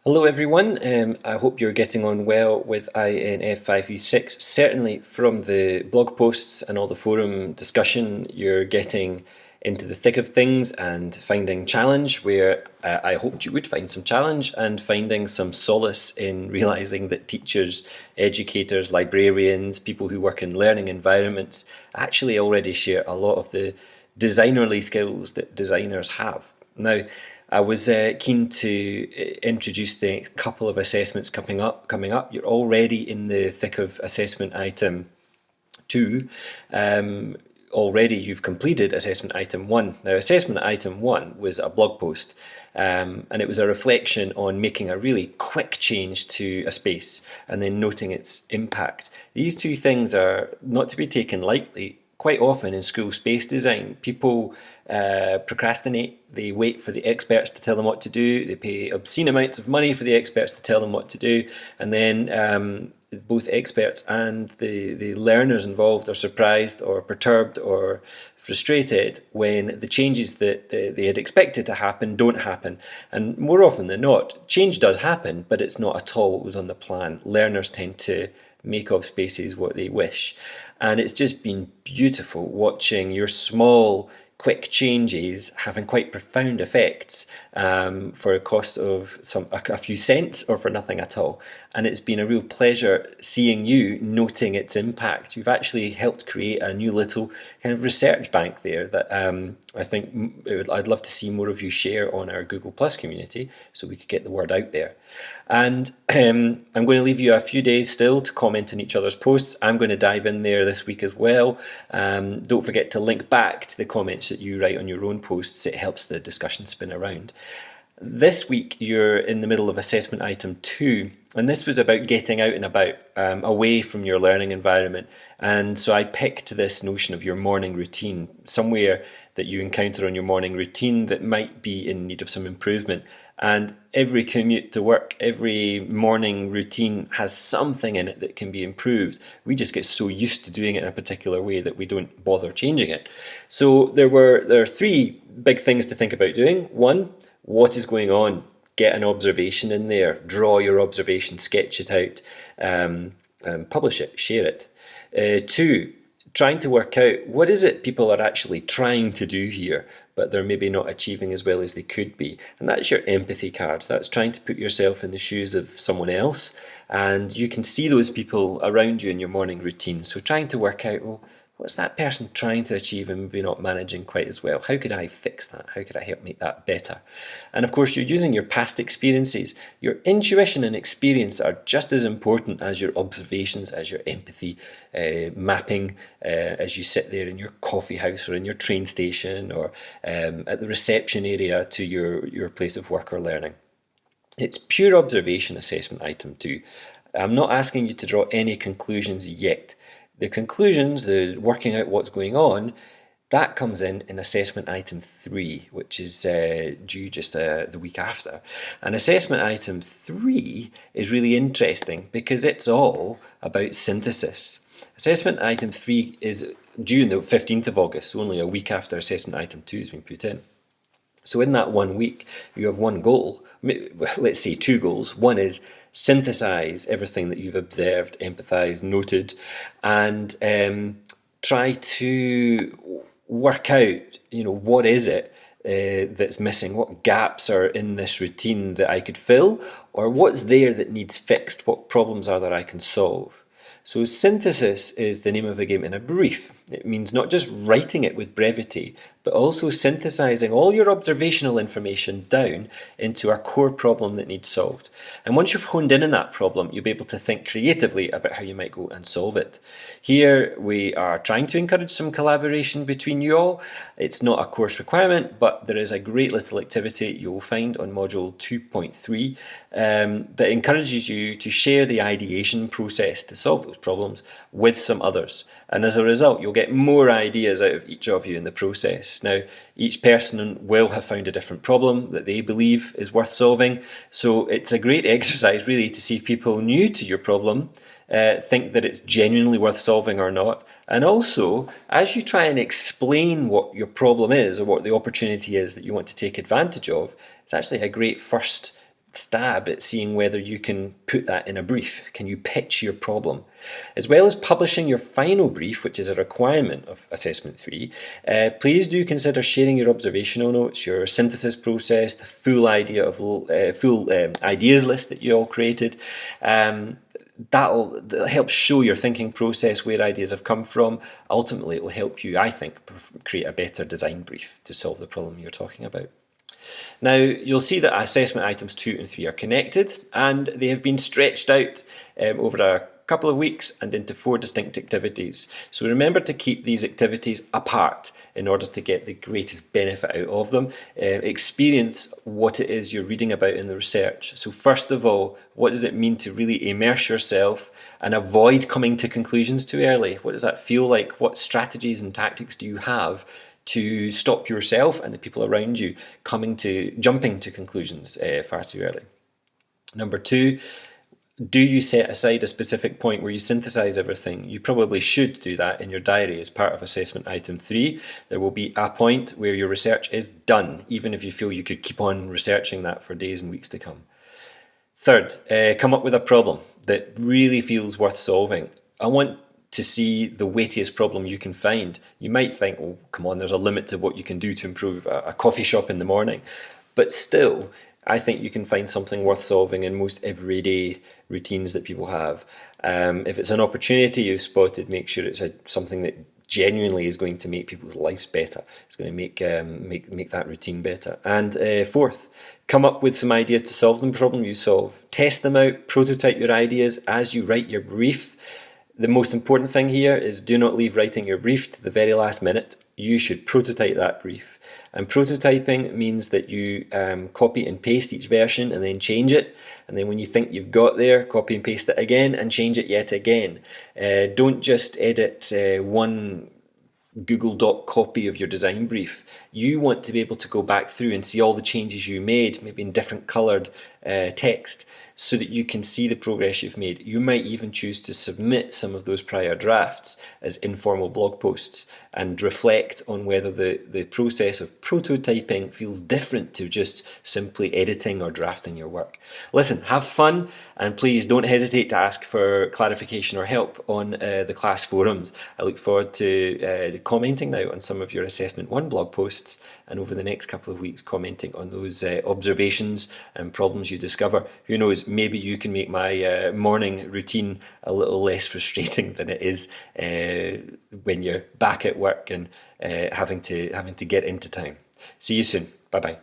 Hello everyone, I hope you're getting on well with INF536. Certainly from the blog posts and all the forum discussion, you're getting into the thick of things and finding challenge where I hoped you would find some challenge, and finding some solace in realising that teachers, educators, librarians, people who work in learning environments actually already share a lot of the designerly skills that designers have. Now, I was keen to introduce the couple of assessments coming up. You're already in the thick of assessment item 2. Already you've completed assessment item 1. Now, assessment item 1 was a blog post, and it was a reflection on making a really quick change to a space and then noting its impact. These two things are not to be taken lightly. Quite often in school space design, people procrastinate. They wait for the experts to tell them what to do. They pay obscene amounts of money for the experts to tell them what to do, and then both experts and the learners involved are surprised or perturbed or frustrated when the changes that they had expected to happen don't happen. And more often than not, change does happen, but it's not at all what was on the plan. Learners tend to make of spaces what they wish. And it's just been beautiful watching your small, quick changes having quite profound effects for a cost of a few cents or for nothing at all. And it's been a real pleasure seeing you noting its impact. You've actually helped create a new little kind of research bank there that I think I'd love to see more of you share on our Google Plus community so we could get the word out there. And I'm going to leave you a few days still to comment on each other's posts. I'm going to dive in there this week as well. Don't forget to link back to the comments that you write on your own posts. It helps the discussion spin around. This week you're in the middle of assessment item 2, and this was about getting out and about, away from your learning environment. And so I picked this notion of your morning routine, somewhere that you encounter on your morning routine that might be in need of some improvement. And every commute to work, every morning routine has something in it that can be improved. We just get so used to doing it in a particular way that we don't bother changing it. So there are 3 big things to think about doing. 1, what is going on? Get an observation in there, draw your observation, sketch it out, publish it, share it. 2, trying to work out what is it people are actually trying to do here, but they're maybe not achieving as well as they could be. And that's your empathy card. That's trying to put yourself in the shoes of someone else, and you can see those people around you in your morning routine. So trying to work out, well, what's that person trying to achieve and maybe not managing quite as well? How could I fix that? How could I help make that better? And of course, you're using your past experiences. Your intuition and experience are just as important as your observations, as your empathy mapping, as you sit there in your coffee house or in your train station or at the reception area to your place of work or learning. It's pure observation assessment item 2. I'm not asking you to draw any conclusions yet. The conclusions, the working out what's going on, that comes in assessment item 3, which is due just the week after. And assessment item 3 is really interesting because it's all about synthesis. Assessment item 3 is due on the 15th of August, so only a week after assessment item 2 has been put in. So in that 1 week, you have one goal, let's say 2 goals. One is synthesize everything that you've observed, empathized, noted, and try to work out, what is it that's missing? What gaps are in this routine that I could fill? Or what's there that needs fixed? What problems are there I can solve? So synthesis is the name of the game in a brief. It means not just writing it with brevity, but also synthesizing all your observational information down into a core problem that needs solved. And once you've honed in on that problem, you'll be able to think creatively about how you might go and solve it. Here we are trying to encourage some collaboration between you all. It's not a course requirement, but there is a great little activity you'll find on module 2.3 that encourages you to share the ideation process to solve those problems with some others. And as a result, you'll get more ideas out of each of you in the process. Now, each person will have found a different problem that they believe is worth solving. So it's a great exercise really to see if people new to your problem think that it's genuinely worth solving or not. And also, as you try and explain what your problem is or what the opportunity is that you want to take advantage of, it's actually a great first stab at seeing whether you can put that in a brief. Can you pitch your problem? As well as publishing your final brief, which is a requirement of Assessment 3, please do consider sharing your observational notes, your synthesis process, the full ideas list that you all created. That'll help show your thinking process, where ideas have come from. Ultimately, it will help you, I think, create a better design brief to solve the problem you're talking about. Now, you'll see that assessment items 2 and 3 are connected, and they have been stretched out over a couple of weeks and into 4 distinct activities. So remember to keep these activities apart in order to get the greatest benefit out of them. Experience what it is you're reading about in the research. So first of all, what does it mean to really immerse yourself and avoid coming to conclusions too early? What does that feel like? What strategies and tactics do you have to stop yourself and the people around you jumping to conclusions far too early? Number 2, do you set aside a specific point where you synthesize everything? You probably should do that in your diary as part of assessment item 3. There will be a point where your research is done, even if you feel you could keep on researching that for days and weeks to come. Third, come up with a problem that really feels worth solving. I want to see the weightiest problem you can find. You might think, oh, come on, there's a limit to what you can do to improve a coffee shop in the morning. But still, I think you can find something worth solving in most everyday routines that people have. If it's an opportunity you've spotted, make sure it's something that genuinely is going to make people's lives better. It's going to make that routine better. And fourth, come up with some ideas to solve the problem you solve. Test them out, prototype your ideas as you write your brief. The most important thing here is do not leave writing your brief to the very last minute. You should prototype that brief. And prototyping means that you copy and paste each version and then change it. And then when you think you've got there, copy and paste it again and change it yet again. Don't just edit one Google Doc copy of your design brief. You want to be able to go back through and see all the changes you made, maybe in different coloured text, so that you can see the progress you've made. You might even choose to submit some of those prior drafts as informal blog posts and reflect on whether the process of prototyping feels different to just simply editing or drafting your work. Listen, have fun, and please don't hesitate to ask for clarification or help on the class forums. I look forward to commenting now on some of your Assessment 1 blog posts, and over the next couple of weeks commenting on those observations and problems you discover. Who knows, maybe you can make my morning routine a little less frustrating than it is when you're back at work and having to get into time. See you soon. Bye bye.